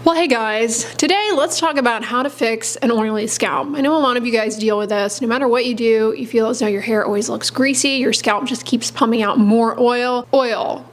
Well, hey guys, today let's talk about how to fix an oily scalp. I know a lot of you guys deal with this. No matter what you do, you feel as though your hair always looks greasy, your scalp just keeps pumping out more oil,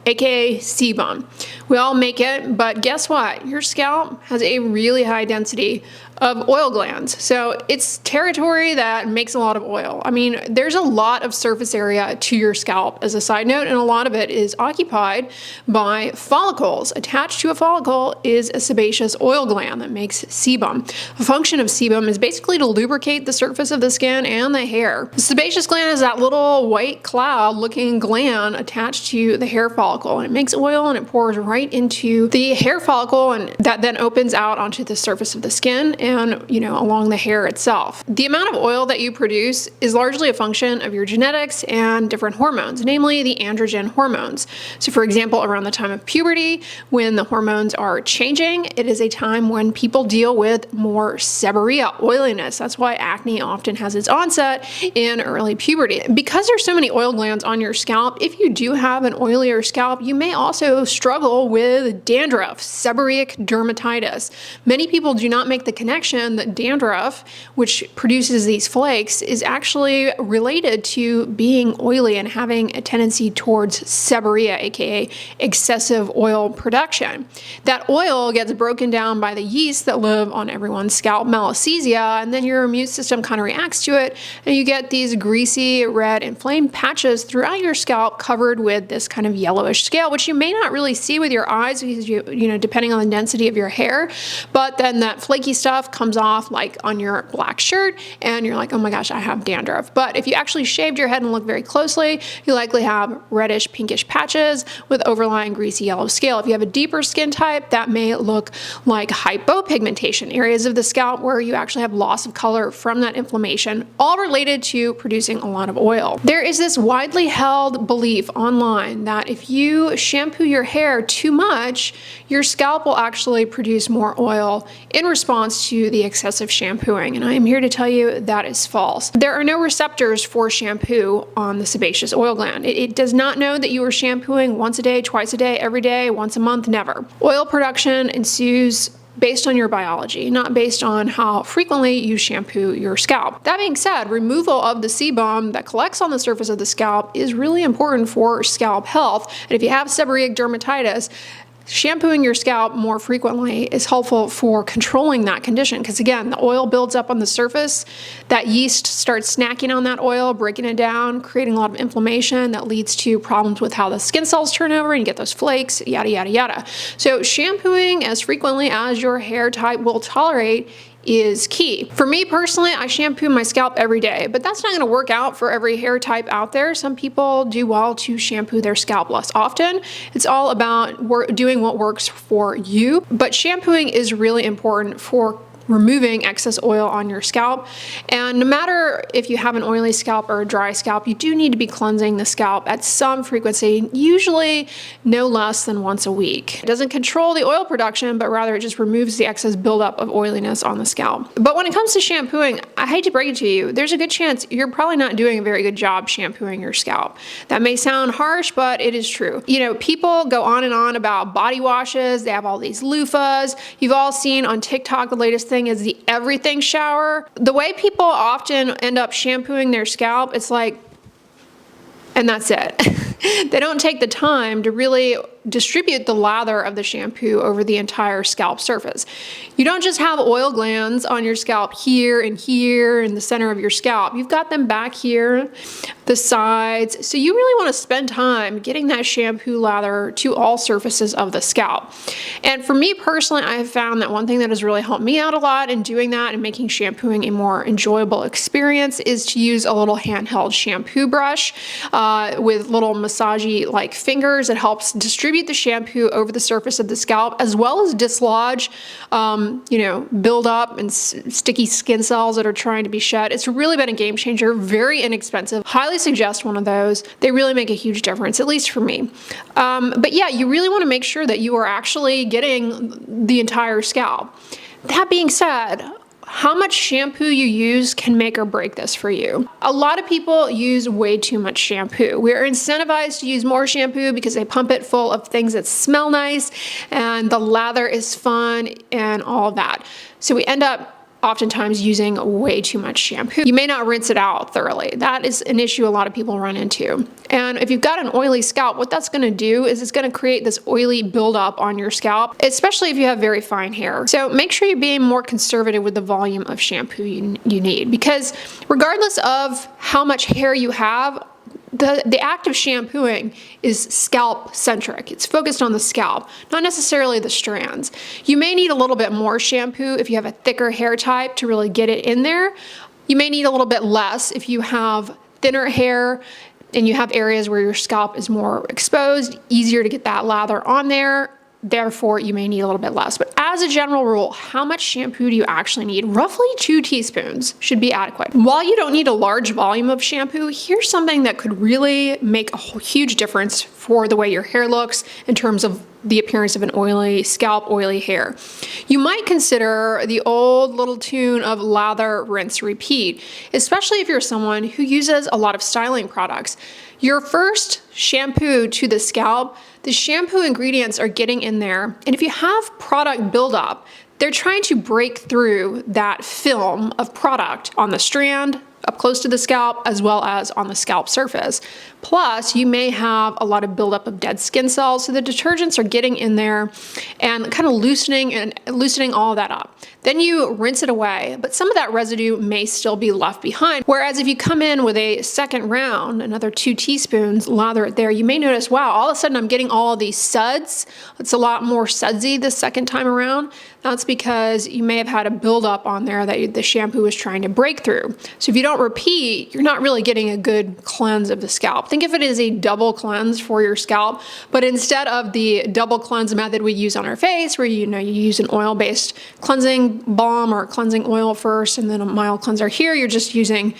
aka sebum. We all make it, but guess what? Your scalp has a really high density of oil glands. So it's territory that makes a lot of oil. I mean, there's a lot of surface area to your scalp as a side note, and a lot of it is occupied by follicles. Attached to a follicle is a sebaceous oil gland that makes sebum. The function of sebum is basically to lubricate the surface of the skin and the hair. The sebaceous gland is that little white cloud looking gland attached to the hair follicle, and it makes oil and it pours right into the hair follicle, and that then opens out onto the surface of the skin and, along the hair itself. The amount of oil that you produce is largely a function of your genetics and different hormones, namely the androgen hormones. So for example, around the time of puberty, when the hormones are changing, it is a time when people deal with more seborrhea, oiliness. That's why acne often has its onset in early puberty. Because there's so many oil glands on your scalp, if you do have an oilier scalp, you may also struggle with dandruff, seborrheic dermatitis. Many people do not make the connection that dandruff, which produces these flakes, is actually related to being oily and having a tendency towards seborrhea, aka excessive oil production. That oil gets broken down by the yeast that live on everyone's scalp, malassezia, and then your immune system kind of reacts to it, and you get these greasy, red, inflamed patches throughout your scalp covered with this kind of yellowish scale, which you may not really see with your eyes because depending on the density of your hair, but then that flaky stuff comes off like on your black shirt and you're like, oh my gosh, I have dandruff. But if you actually shaved your head and look very closely, you likely have reddish pinkish patches with overlying greasy yellow scale. If you have a deeper skin type, that may look like hypopigmentation, areas of the scalp where you actually have loss of color from that inflammation, all related to producing a lot of oil. There is this widely held belief online that if you shampoo your hair too much, your scalp will actually produce more oil in response to the excessive shampooing, and I am here to tell you that is false. There are no receptors for shampoo on the sebaceous oil gland. It does not know that you are shampooing once a day, twice a day, every day, once a month, never. Oil production ensues based on your biology, not based on how frequently you shampoo your scalp. That being said, removal of the sebum that collects on the surface of the scalp is really important for scalp health, and if you have seborrheic dermatitis, shampooing your scalp more frequently is helpful for controlling that condition because, again, the oil builds up on the surface. That yeast starts snacking on that oil, breaking it down, creating a lot of inflammation that leads to problems with how the skin cells turn over and you get those flakes, yada, yada, yada. So shampooing as frequently as your hair type will tolerate is key. For me personally, I shampoo my scalp every day, but that's not going to work out for every hair type out there. Some people do well to shampoo their scalp less often. It's all about doing what works for you, but shampooing is really important for removing excess oil on your scalp. And no matter if you have an oily scalp or a dry scalp, you do need to be cleansing the scalp at some frequency, usually no less than once a week. It doesn't control the oil production, but rather it just removes the excess buildup of oiliness on the scalp. But when it comes to shampooing, I hate to break it to you, there's a good chance you're probably not doing a very good job shampooing your scalp. That may sound harsh, but it is true. People go on and on about body washes. They have all these loofahs. You've all seen on TikTok, the latest thing is the everything shower. The way people often end up shampooing their scalp, it's like, and that's it. They don't take the time to really distribute the lather of the shampoo over the entire scalp surface. You don't just have oil glands on your scalp here and here in the center of your scalp. You've got them back here, the sides. So you really want to spend time getting that shampoo lather to all surfaces of the scalp. And for me personally, I have found that one thing that has really helped me out a lot in doing that and making shampooing a more enjoyable experience is to use a little handheld shampoo brush with little massagey like fingers. It helps distribute the shampoo over the surface of the scalp as well as dislodge build up and sticky skin cells that are trying to be shed. It's really been a game changer, very inexpensive. Highly suggest one of those. They really make a huge difference, at least for me. But yeah, you really want to make sure that you are actually getting the entire scalp. That being said, how much shampoo you use can make or break this for you. A lot of people use way too much shampoo. We are incentivized to use more shampoo because they pump it full of things that smell nice and the lather is fun and all of that. So we end up oftentimes using way too much shampoo. You may not rinse it out thoroughly. That is an issue a lot of people run into. And if you've got an oily scalp, what that's gonna do is it's gonna create this oily buildup on your scalp, especially if you have very fine hair. So make sure you're being more conservative with the volume of shampoo you need, because regardless of how much hair you have, the act of shampooing is scalp centric. It's focused on the scalp, not necessarily the strands. You may need a little bit more shampoo if you have a thicker hair type to really get it in there. You may need a little bit less if you have thinner hair and you have areas where your scalp is more exposed, easier to get that lather on there. Therefore, you may need a little bit less. But as a general rule, how much shampoo do you actually need? Roughly 2 teaspoons should be adequate. While you don't need a large volume of shampoo, here's something that could really make a huge difference for the way your hair looks in terms of the appearance of an oily scalp, oily hair. You might consider the old little tune of lather, rinse, repeat, especially if you're someone who uses a lot of styling products. Your first shampoo to the scalp, the shampoo ingredients are getting in there, and if you have product buildup, they're trying to break through that film of product on the strand, up close to the scalp, as well as on the scalp surface. Plus, you may have a lot of buildup of dead skin cells, so the detergents are getting in there and kind of loosening all of that up. Then you rinse it away, but some of that residue may still be left behind. Whereas if you come in with a second round, another 2 teaspoons, lather it there, you may notice, wow, all of a sudden I'm getting all of these suds. It's a lot more sudsy the second time around. That's because you may have had a buildup on there that the shampoo was trying to break through. So if you don't repeat, you're not really getting a good cleanse of the scalp. Think of it as a double cleanse for your scalp, but instead of the double cleanse method we use on our face, where you use an oil-based cleansing balm or cleansing oil first and then a mild cleanser, here you're just using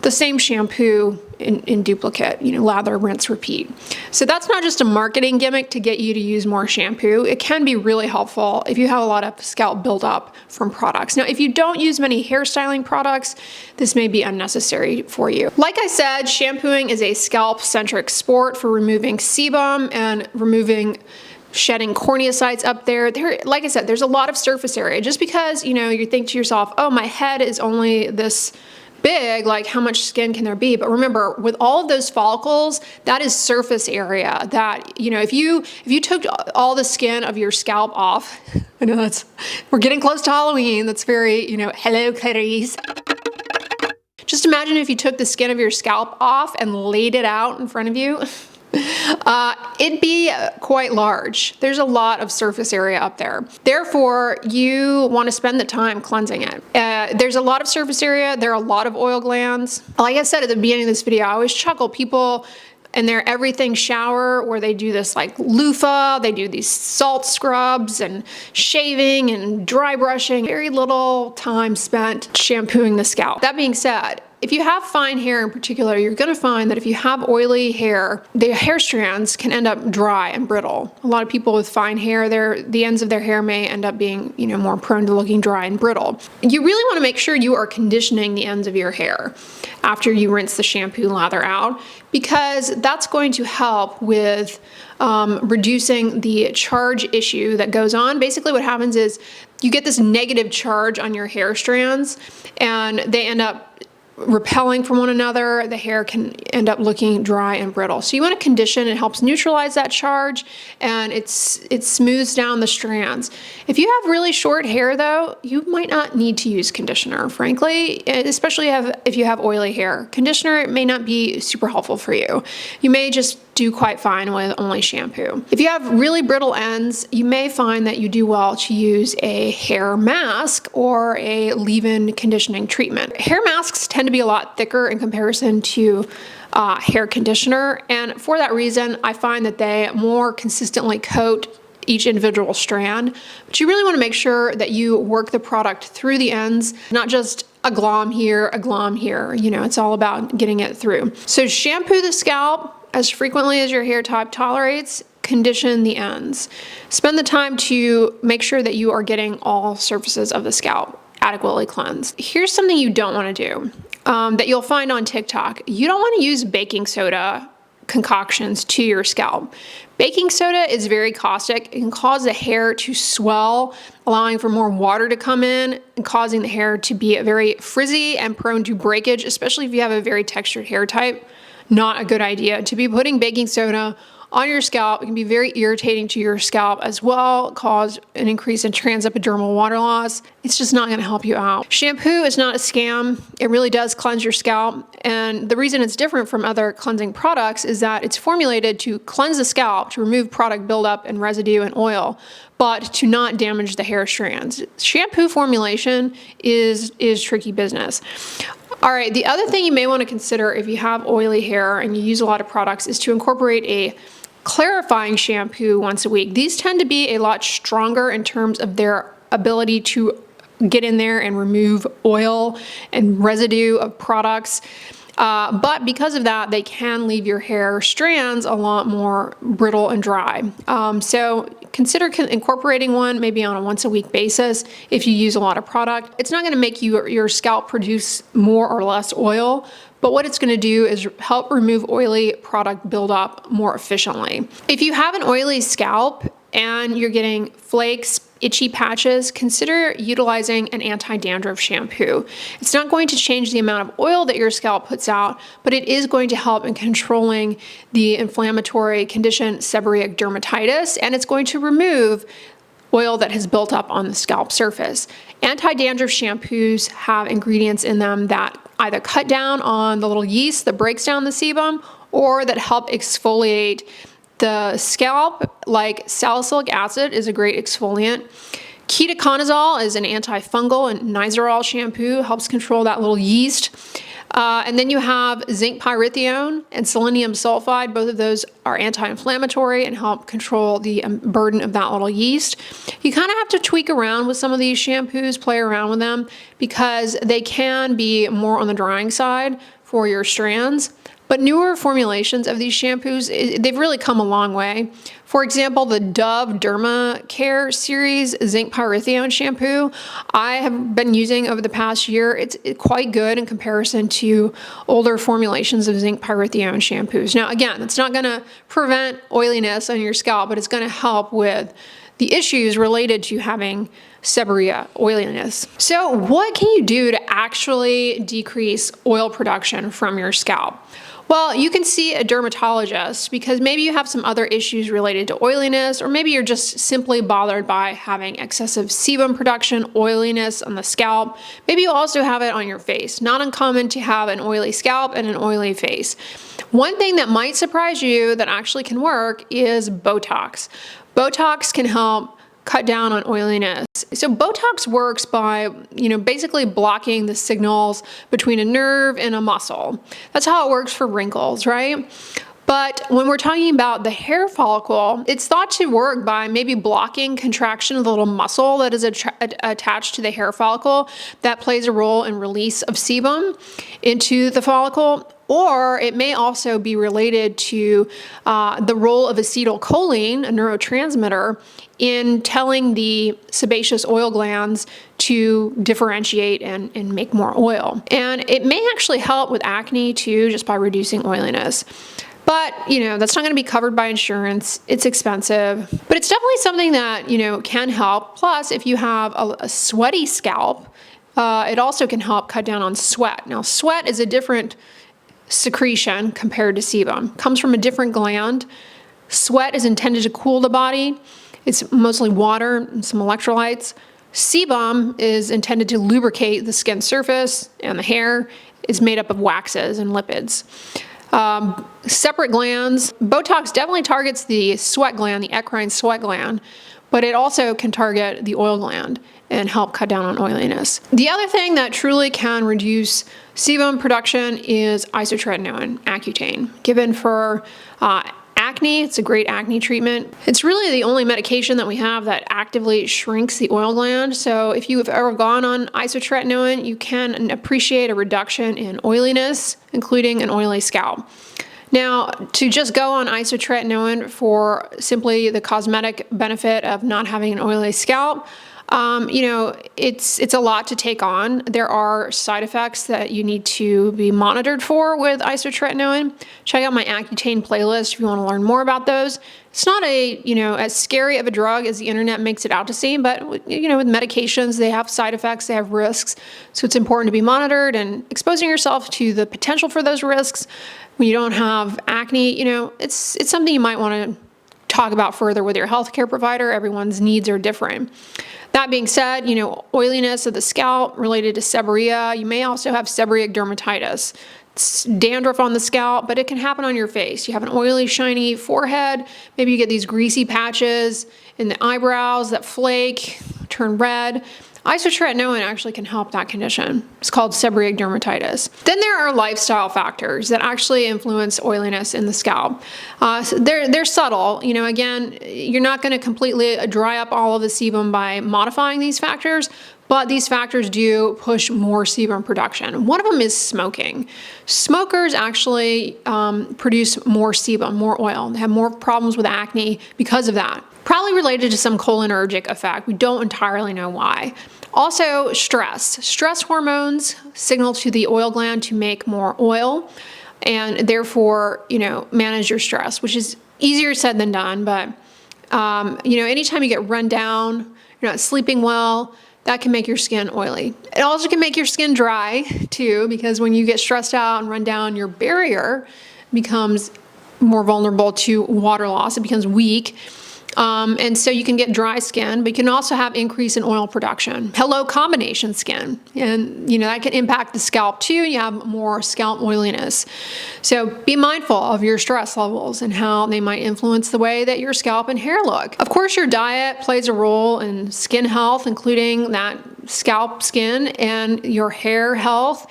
the same shampoo in duplicate, lather, rinse, repeat. So that's not just a marketing gimmick to get you to use more shampoo. It can be really helpful if you have a lot of scalp buildup from products. Now, if you don't use many hairstyling products, this may be unnecessary for you. Like I said, shampooing is a scalp-centric sport for removing sebum and removing shedding corneocytes up there. Like I said, there's a lot of surface area. Just because, you think to yourself, oh, my head is only this big, like how much skin can there be? But remember, with all of those follicles, that is surface area that, if you took all the skin of your scalp off, I know we're getting close to Halloween. That's very, hello, Clarice. Just imagine if you took the skin of your scalp off and laid it out in front of you. It'd be quite large. There's a lot of surface area up there. Therefore, you want to spend the time cleansing it. There's a lot of surface area. There are a lot of oil glands. Like I said at the beginning of this video, I always chuckle. People in their everything shower where they do this like loofah, they do these salt scrubs and shaving and dry brushing. Very little time spent shampooing the scalp. That being said, if you have fine hair in particular, you're going to find that if you have oily hair, the hair strands can end up dry and brittle. A lot of people with fine hair, the ends of their hair may end up being, more prone to looking dry and brittle. You really want to make sure you are conditioning the ends of your hair after you rinse the shampoo lather out, because that's going to help with reducing the charge issue that goes on. Basically what happens is you get this negative charge on your hair strands and they end up repelling from one another. The hair can end up looking dry and brittle. So you want to condition. It helps neutralize that charge and it smooths down the strands. If you have really short hair though, you might not need to use conditioner, frankly, especially if you have oily hair. Conditioner may not be super helpful for you. You may just do quite fine with only shampoo. If you have really brittle ends, you may find that you do well to use a hair mask or a leave-in conditioning treatment. Hair masks tend to be a lot thicker in comparison to hair conditioner, and for that reason, I find that they more consistently coat each individual strand. But you really want to make sure that you work the product through the ends, not just a glom here, a glom here. It's all about getting it through. So shampoo the scalp as frequently as your hair type tolerates. Condition the ends. Spend the time to make sure that you are getting all surfaces of the scalp adequately cleanse. Here's something you don't want to do that you'll find on TikTok. You don't want to use baking soda concoctions to your scalp. Baking soda is very caustic. It can cause the hair to swell, allowing for more water to come in and causing the hair to be very frizzy and prone to breakage, especially if you have a very textured hair type. Not a good idea to be putting baking soda on your scalp. It can be very irritating to your scalp as well, cause an increase in transepidermal water loss. It's just not going to help you out. Shampoo is not a scam. It really does cleanse your scalp. And the reason it's different from other cleansing products is that it's formulated to cleanse the scalp, to remove product buildup and residue and oil, but to not damage the hair strands. Shampoo formulation is tricky business. All right, the other thing you may want to consider if you have oily hair and you use a lot of products is to incorporate a clarifying shampoo once a week. These tend to be a lot stronger in terms of their ability to get in there and remove oil and residue of products. But because of that, they can leave your hair strands a lot more brittle and dry. So consider incorporating one maybe on a once a week basis if you use a lot of product. It's not going to make your scalp produce more or less oil, but what it's going to do is help remove oily product buildup more efficiently. If you have an oily scalp and you're getting flakes, itchy patches, consider utilizing an anti-dandruff shampoo. It's not going to change the amount of oil that your scalp puts out, but it is going to help in controlling the inflammatory condition seborrheic dermatitis, and it's going to remove oil that has built up on the scalp surface. Anti-dandruff shampoos have ingredients in them that either cut down on the little yeast that breaks down the sebum or that help exfoliate the scalp, like salicylic acid is a great exfoliant. Ketoconazole is an antifungal, and Nizoral shampoo helps control that little yeast. And then you have zinc pyrithione and selenium sulfide. Both of those are anti-inflammatory and help control the burden of that little yeast. You kind of have to tweak around with some of these shampoos, play around with them, because they can be more on the drying side for your strands. But newer formulations of these shampoos, they've really come a long way. For example, the Dove Derma Care series zinc pyrithione shampoo, I have been using over the past year. It's quite good in comparison to older formulations of zinc pyrithione shampoos. Now, again, it's not going to prevent oiliness on your scalp, but it's going to help with the issues related to having seborrhea oiliness. So what can you do to actually decrease oil production from your scalp? Well, you can see a dermatologist because maybe you have some other issues related to oiliness, or maybe you're just simply bothered by having excessive sebum production, oiliness on the scalp. Maybe you also have it on your face. Not uncommon to have an oily scalp and an oily face. One thing that might surprise you that actually can work is Botox. Botox can help cut down on oiliness. So Botox works by, basically blocking the signals between a nerve and a muscle. That's how it works for wrinkles, right? But when we're talking about the hair follicle, it's thought to work by maybe blocking contraction of the little muscle that is attached to the hair follicle that plays a role in release of sebum into the follicle. Or it may also be related to the role of acetylcholine, a neurotransmitter, in telling the sebaceous oil glands to differentiate and make more oil. And it may actually help with acne too, just by reducing oiliness. But, that's not going to be covered by insurance. It's expensive, but it's definitely something that, can help. Plus, if you have a sweaty scalp, it also can help cut down on sweat. Now, sweat is a different secretion compared to sebum. Comes from a different gland. Sweat is intended to cool the body. It's mostly water and some electrolytes. Sebum is intended to lubricate the skin surface, and the hair is made up of waxes and lipids. Separate glands. Botox definitely targets the sweat gland, the eccrine sweat gland, but it also can target the oil gland and help cut down on oiliness. The other thing that truly can reduce sebum production is isotretinoin, Accutane. Given for acne, it's a great acne treatment. It's really the only medication that we have that actively shrinks the oil gland. So if you have ever gone on isotretinoin, you can appreciate a reduction in oiliness, including an oily scalp. Now, to just go on isotretinoin for simply the cosmetic benefit of not having an oily scalp, You know, it's a lot to take on. There are side effects that you need to be monitored for with isotretinoin. Check out my Accutane playlist if you want to learn more about those. It's not a, you know, as scary of a drug as the internet makes it out to seem, but, you know, with medications, they have side effects, they have risks. So it's important to be monitored, and exposing yourself to the potential for those risks when you don't have acne, you know, it's something you might want to talk about further with your healthcare provider. Everyone's needs are different. That being said, you know, oiliness of the scalp related to seborrhea. You may also have seborrheic dermatitis. It's dandruff on the scalp, but it can happen on your face. You have an oily, shiny forehead. Maybe you get these greasy patches in the eyebrows that flake, turn red. Isotretinoin actually can help that condition. It's called seborrheic dermatitis. Then there are lifestyle factors that actually influence oiliness in the scalp. So they're subtle. You know, again, you're not going to completely dry up all of the sebum by modifying these factors, but these factors do push more sebum production. One of them is smoking. Smokers actually produce more sebum, more oil. They have more problems with acne because of that. Probably related to some cholinergic effect. We don't entirely know why. Also, stress. Stress hormones signal to the oil gland to make more oil, and therefore, you know, manage your stress, which is easier said than done. But, you know, anytime you get run down, you're not sleeping well, that can make your skin oily. It also can make your skin dry too, because when you get stressed out and run down, your barrier becomes more vulnerable to water loss. It becomes weak. And so you can get dry skin, but you can also have increase in oil production. Hello, combination skin. And, you know, that can impact the scalp too. You have more scalp oiliness. So be mindful of your stress levels and how they might influence the way that your scalp and hair look. Of course, your diet plays a role in skin health, including that scalp skin and your hair health.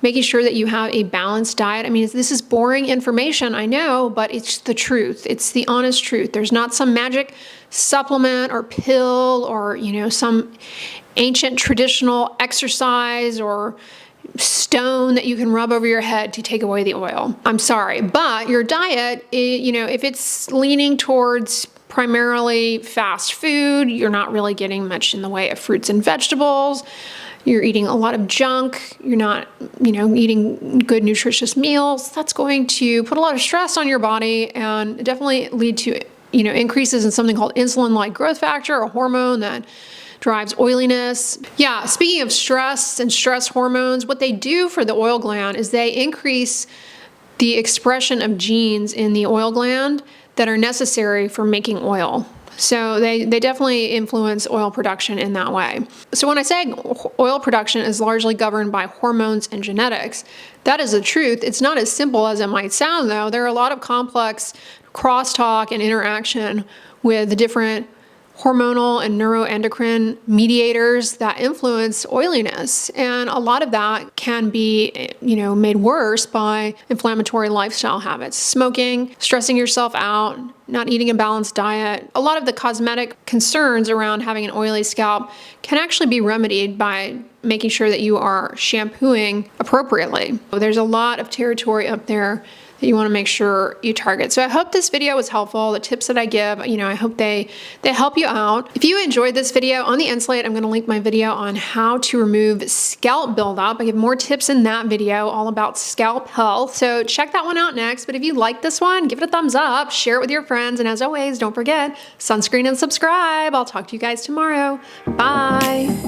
Making sure that you have a balanced diet. I mean, this is boring information, I know, but it's the truth. It's the honest truth. There's not some magic supplement or pill or, you know, some ancient traditional exercise or stone that you can rub over your head to take away the oil. I'm sorry, but your diet, you know, if it's leaning towards primarily fast food, you're not really getting much in the way of fruits and vegetables. You're eating a lot of junk, you're not, you know, eating good nutritious meals, that's going to put a lot of stress on your body and definitely lead to, you know, increases in something called insulin-like growth factor, a hormone that drives oiliness. Yeah, speaking of stress and stress hormones, what they do for the oil gland is they increase the expression of genes in the oil gland that are necessary for making oil. So they definitely influence oil production in that way. So when I say oil production is largely governed by hormones and genetics, that is the truth. It's not as simple as it might sound, though. There are a lot of complex crosstalk and interaction with the different hormonal and neuroendocrine mediators that influence oiliness. And a lot of that can be, you know, made worse by inflammatory lifestyle habits, smoking, stressing yourself out, not eating a balanced diet. A lot of the cosmetic concerns around having an oily scalp can actually be remedied by making sure that you are shampooing appropriately. There's a lot of territory up there that you want to make sure you target. So I hope this video was helpful. The tips that I give, you know, I hope they help you out. If you enjoyed this video, on the end slate, I'm going to link my video on how to remove scalp buildup. I give more tips in that video all about scalp health. So check that one out next. But if you like this one, give it a thumbs up, share it with your friends. And as always, don't forget, sunscreen and subscribe. I'll talk to you guys tomorrow. Bye.